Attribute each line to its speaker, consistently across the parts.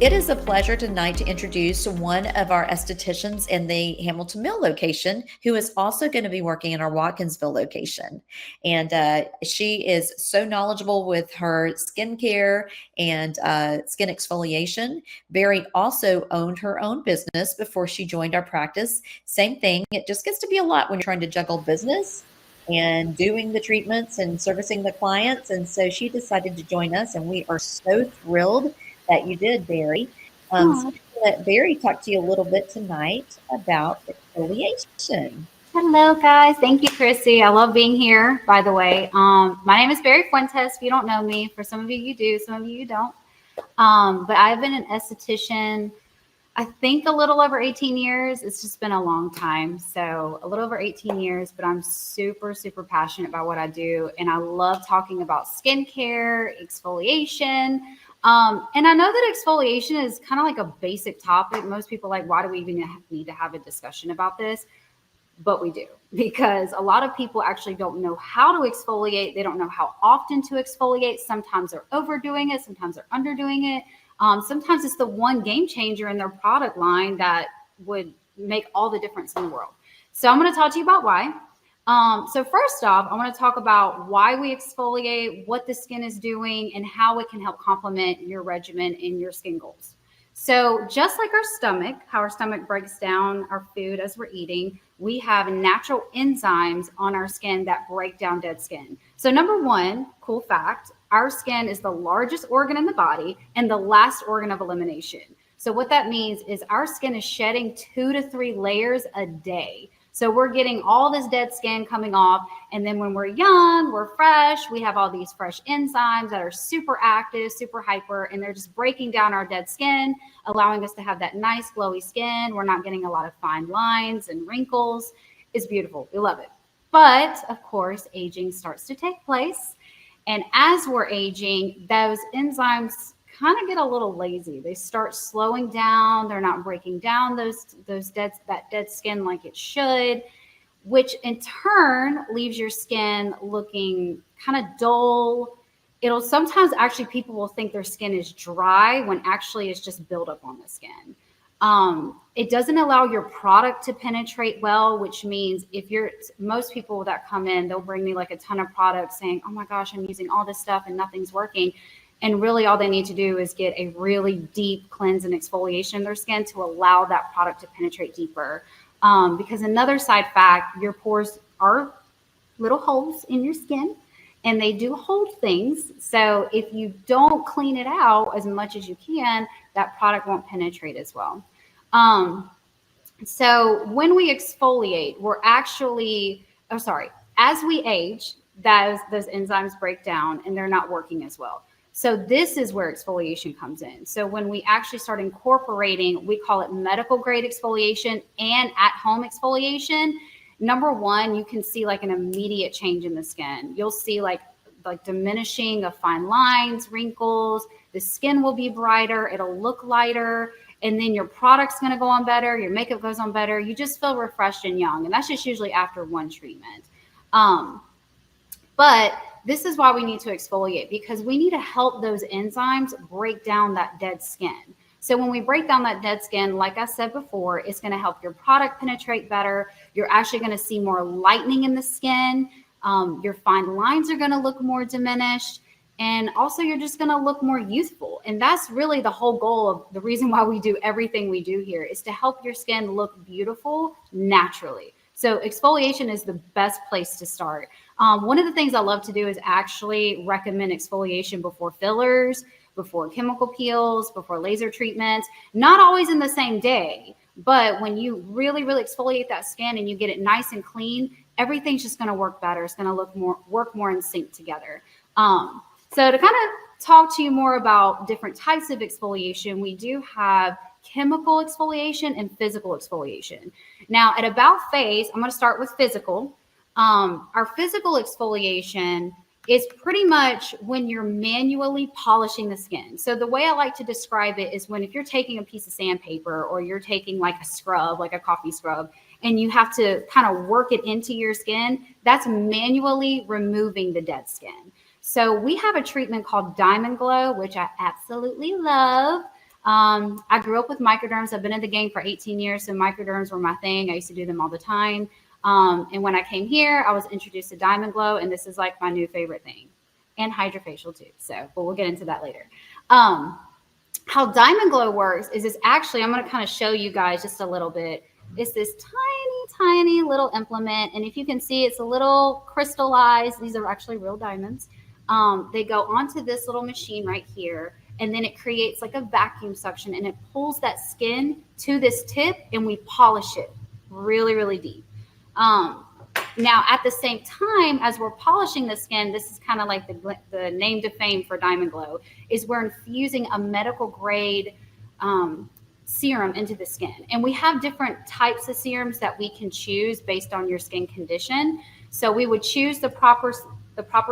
Speaker 1: It is a pleasure tonight to introduce one of our estheticians in the Hamilton Mill location, who is also going to be working in our Watkinsville location. And she is so knowledgeable with her skincare and skin exfoliation. Barry also owned her own business before she joined our practice. Same thing, it just gets to be a lot when you're trying to juggle business and doing the treatments and servicing the clients. And so she decided to join us, and we are so thrilled that you did, Barry. So
Speaker 2: Oh,
Speaker 1: I'm gonna let Barry talk to you a little bit tonight about exfoliation.
Speaker 2: hello, guys. Thank you, Chrissy. I love being here, by the way. My name is Barry Fuentes. If you don't know me, for some of you, you do, some of you, you don't. But I've been an esthetician, I think a little over 18 years. It's just been a long time. So, a little over 18 years, but I'm super, super passionate about what I do. And I love talking about skincare, exfoliation. And I know that exfoliation is kind of like a basic topic. Most people are like, why do we even need to have a discussion about this? But we do, because a lot of people actually don't know how to exfoliate. They don't know how often to exfoliate. Sometimes they're overdoing it, sometimes they're underdoing it. Sometimes it's the one game changer in their product line that would make all the difference in the world. So I'm going to talk to you about why. So first off, I want to talk about why we exfoliate, what the skin is doing, and how it can help complement your regimen and your skin goals. So just like our stomach, how our stomach breaks down our food as we're eating, we have natural enzymes on our skin that break down dead skin. So number one, cool fact, our skin is the largest organ in the body and the last organ of elimination. So what that means is our skin is shedding 2 to 3 layers a day. So we're getting all this dead skin coming off. And then when we're young, we're fresh, we have all these fresh enzymes that are super active, super hyper, and they're just breaking down our dead skin, allowing us to have that nice glowy skin. We're not getting a lot of fine lines and wrinkles. It's beautiful. We love it. But of course, aging starts to take place. And as we're aging, those enzymes kind of get a little lazy. They start slowing down. They're not breaking down that dead skin like it should, which in turn leaves your skin looking kind of dull. It'll sometimes actually people will think their skin is dry when actually it's just buildup on the skin. It doesn't allow your product to penetrate well, which means if you're most people that come in, they'll bring me like a ton of products saying, oh my gosh, I'm using all this stuff and nothing's working. And really all they need to do is get a really deep cleanse and exfoliation in their skin to allow that product to penetrate deeper. Because another side fact, your pores are little holes in your skin and they do hold things. So if you don't clean it out as much as you can, that product won't penetrate as well. So when we exfoliate, we're actually, as we age, those enzymes break down and they're not working as well. So this is where exfoliation comes in. So when we actually start incorporating, we call it medical grade exfoliation and at home exfoliation. Number one, you can see like an immediate change in the skin. You'll see like diminishing of fine lines, wrinkles. The skin will be brighter. It'll look lighter. And then your product's going to go on better. Your makeup goes on better. You just feel refreshed and young. And that's just usually after one treatment. But this is why we need to exfoliate, because we need to help those enzymes break down that dead skin. So when we break down that dead skin, like I said before, it's going to help your product penetrate better. You're actually going to see more lightening in the skin. Your fine lines are going to look more diminished. And also you're just going to look more youthful. And that's really the whole goal of the reason why we do everything we do here, is to help your skin look beautiful naturally. So exfoliation is the best place to start. One of the things I love to do is actually recommend exfoliation before fillers, before chemical peels, before laser treatments, not always in the same day, but when you really, really exfoliate that skin and you get it nice and clean, everything's just going to work better. It's going to work more in sync together. So to kind of talk to you more about different types of exfoliation, we do have chemical exfoliation and physical exfoliation. Now at About Face, I'm going to start with physical. Our physical exfoliation is pretty much when you're manually polishing the skin. So the way I like to describe it is when if you're taking a piece of sandpaper or you're taking like a scrub, like a coffee scrub, and you have to kind of work it into your skin, that's manually removing the dead skin. So we have a treatment called Diamond Glow, which I absolutely love. I grew up with microderms. I've been in the game for 18 years, so microderms were my thing. I used to do them all the time. And when I came here, I was introduced to Diamond Glow, and this is like my new favorite thing, and HydraFacial too. So, but we'll get into that later. How Diamond Glow works is it's actually, I'm going to kind of show you guys just a little bit. It's this tiny little implement. And if you can see, it's a little crystallized. These are actually real diamonds. They go onto this little machine right here. And then it creates like a vacuum suction, and it pulls that skin to this tip, and we polish it really, really deep. Now, at the same time as we're polishing the skin, this is kind of like the name to fame for Diamond Glow, is we're infusing a medical grade serum into the skin. And we have different types of serums that we can choose based on your skin condition. So we would choose the proper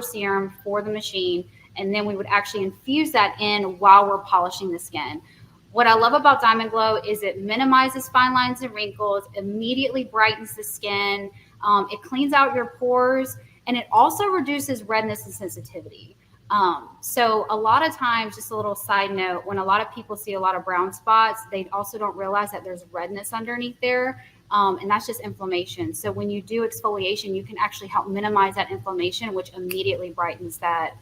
Speaker 2: serum for the machine, and then we would actually infuse that in while we're polishing the skin. What I love about Diamond Glow is it minimizes fine lines and wrinkles, immediately brightens the skin, it cleans out your pores, and it also reduces redness and sensitivity. So a lot of times, just a little side note, when a lot of people see a lot of brown spots, they also don't realize that there's redness underneath there. And that's just inflammation. So when you do exfoliation, you can actually help minimize that inflammation, which immediately brightens that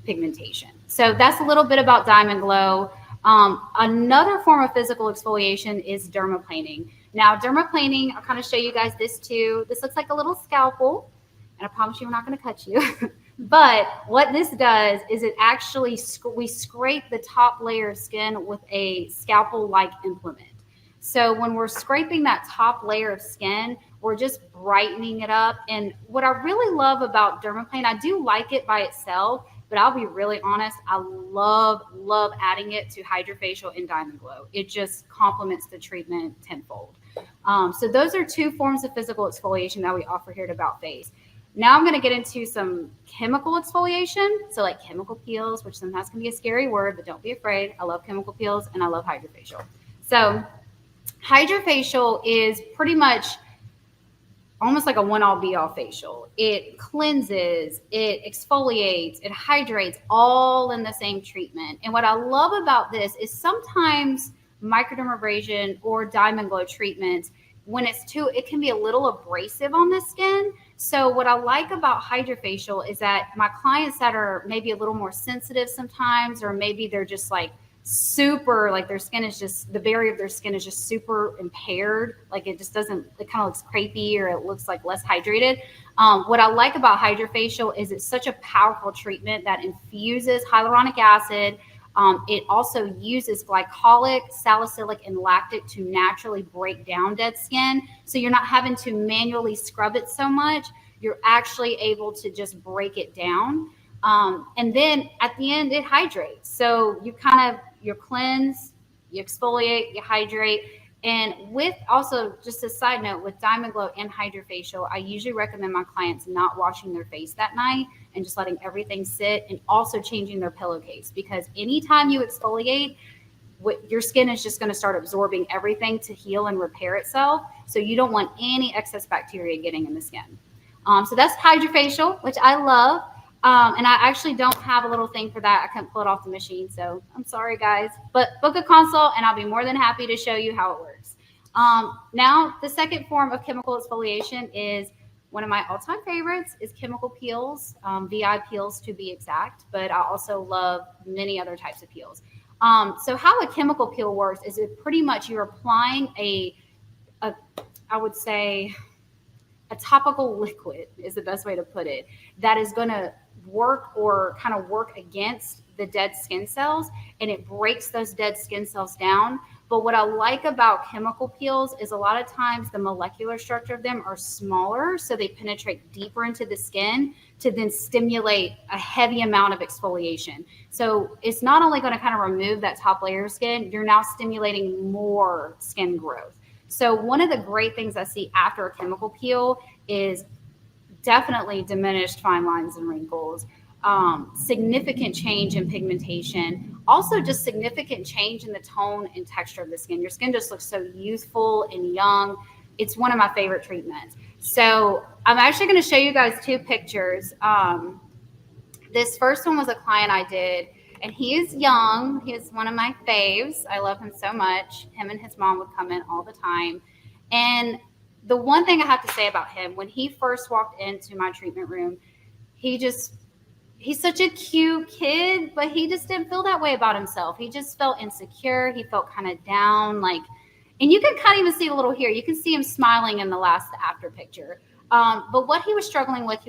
Speaker 2: pigmentation. So that's a little bit about Diamond Glow. Another form of physical exfoliation is dermaplaning. Now, dermaplaning, I'll kind of show you guys this too. This looks like a little scalpel, and I promise you we're not going to cut you. But what this does is it actually, we scrape the top layer of skin with a scalpel-like implement. So when we're scraping that top layer of skin, we're just brightening it up. And what I really love about dermaplane, I do like it by itself, but I'll be really honest, I love adding it to HydraFacial and Diamond Glow. It just complements the treatment tenfold. So those are two forms of physical exfoliation that we offer here at About Face. Now I'm going to get into some chemical exfoliation. So like chemical peels, which sometimes can be a scary word, but don't be afraid. I love chemical peels and I love HydraFacial. So HydraFacial is pretty much almost like a one-all be-all facial. It cleanses, it exfoliates, it hydrates, all in the same treatment. And what I love about this is sometimes microdermabrasion or Diamond Glow treatments, when it's it can be a little abrasive on the skin. So what I like about HydraFacial is that my clients that are maybe a little more sensitive sometimes, or maybe they're just like super, like their skin is just, the barrier of their skin is just super impaired. Like it just doesn't, it kind of looks crepey or it looks like less hydrated. What I like about HydraFacial is it's such a powerful treatment that infuses hyaluronic acid. It also uses glycolic, salicylic, and lactic to naturally break down dead skin. So you're not having to manually scrub it so much. You're actually able to just break it down. And then at the end, it hydrates. So you you cleanse, you exfoliate, you hydrate. And with also, just a side note, with Diamond Glow and HydraFacial, I usually recommend my clients not washing their face that night and just letting everything sit, and also changing their pillowcase, because anytime you exfoliate, your skin is just going to start absorbing everything to heal and repair itself. So you don't want any excess bacteria getting in the skin. So that's HydraFacial, which I love. And I actually don't have a little thing for that. I couldn't pull it off the machine, so I'm sorry, guys. But book a consult, and I'll be more than happy to show you how it works. Now, the second form of chemical exfoliation is one of my all-time favorites, is chemical peels, VI peels to be exact, but I also love many other types of peels. So how a chemical peel works is it pretty much you're applying I would say, a topical liquid is the best way to put it, that is going to work against the dead skin cells, and it breaks those dead skin cells down. But what I like about chemical peels is a lot of times the molecular structure of them are smaller, so they penetrate deeper into the skin to then stimulate a heavy amount of exfoliation. So it's not only going to kind of remove that top layer of skin, you're now stimulating more skin growth. So one of the great things I see after a chemical peel is definitely diminished fine lines and wrinkles, significant change in pigmentation, also just significant change in the tone and texture of the skin. Your skin just looks so youthful and young. It's one of my favorite treatments. So I'm actually going to show you guys two pictures. This first one was a client I did, And he is young. He is one of my faves. I love him so much. Him and his mom would come in all the time. And the one thing I have to say about him, when he first walked into my treatment room, he's such a cute kid, but he just didn't feel that way about himself. He just felt insecure. He felt kind of down, like, and you can kind of even see a little here. You can see him smiling in the last after picture. But what he was struggling with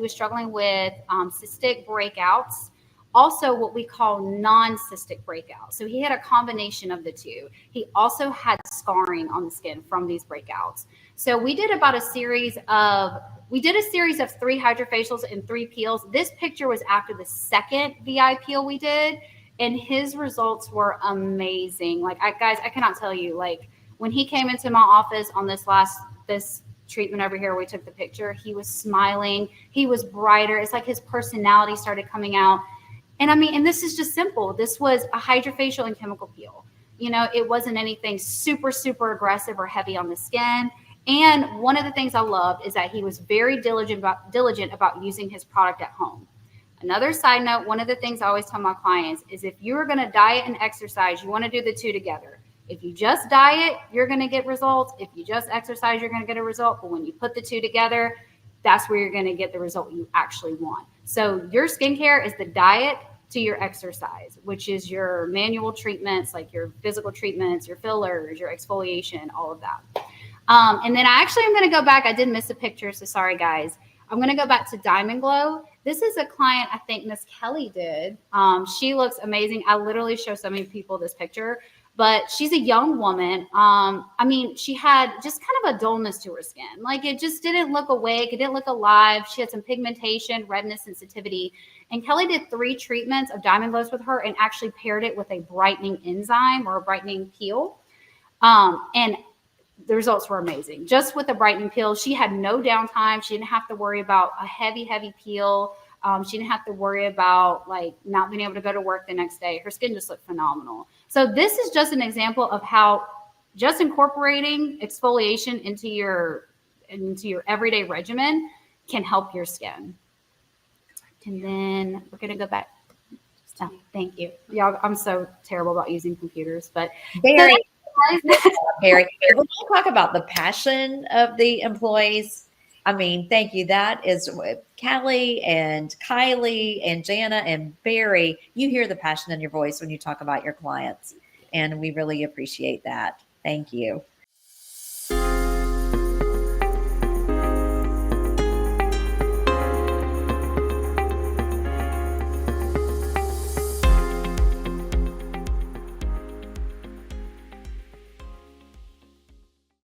Speaker 2: cystic breakouts, also what we call non-cystic breakouts. So he had a combination of the two. He also had scarring on the skin from these breakouts. So we did a series of 3 hydrofacials and 3 peels. This picture was after the second VI peel we did, and his results were amazing. Like, guys, I cannot tell you, like, when he came into my office on this treatment over here, we took the picture, he was smiling, he was brighter. It's like his personality started coming out. And I mean, and this is just simple. This was a hydrofacial and chemical peel. You know, it wasn't anything super, super aggressive or heavy on the skin. And one of the things I loved is that he was very diligent about using his product at home. Another side note, one of the things I always tell my clients is if you're going to diet and exercise, you want to do the two together. If you just diet, you're going to get results. If you just exercise, you're going to get a result. But when you put the two together, that's where you're going to get the result you actually want. So your skincare is the diet to your exercise, which is your manual treatments, like your physical treatments, your fillers, your exfoliation, all of that. And then I actually am going to go back. I did miss a picture, so sorry, guys. I'm going to go back to Diamond Glow. This is a client I think Miss Kelly did. She looks amazing. I literally show so many people this picture, but she's a young woman. I mean, she had just kind of a dullness to her skin. Like, it just didn't look awake. It didn't look alive. She had some pigmentation, redness, sensitivity. And Kelly did 3 treatments of Diamond Glows with her and actually paired it with a brightening enzyme or a brightening peel. And the results were amazing. Just with the brightening peel, she had no downtime. She didn't have to worry about a heavy peel. She didn't have to worry about like not being able to go to work the next day. Her skin just looked phenomenal. So this is just an example of how just incorporating exfoliation into your everyday regimen can help your skin. And then we're going to go back. Oh, thank you. Y'all, I'm so terrible about using computers, but
Speaker 1: Very, Very. When you talk about the passion of the employees, I mean, thank you. That is Callie and Kylie and Jana and Barry. You hear the passion in your voice when you talk about your clients, and we really appreciate that. Thank you.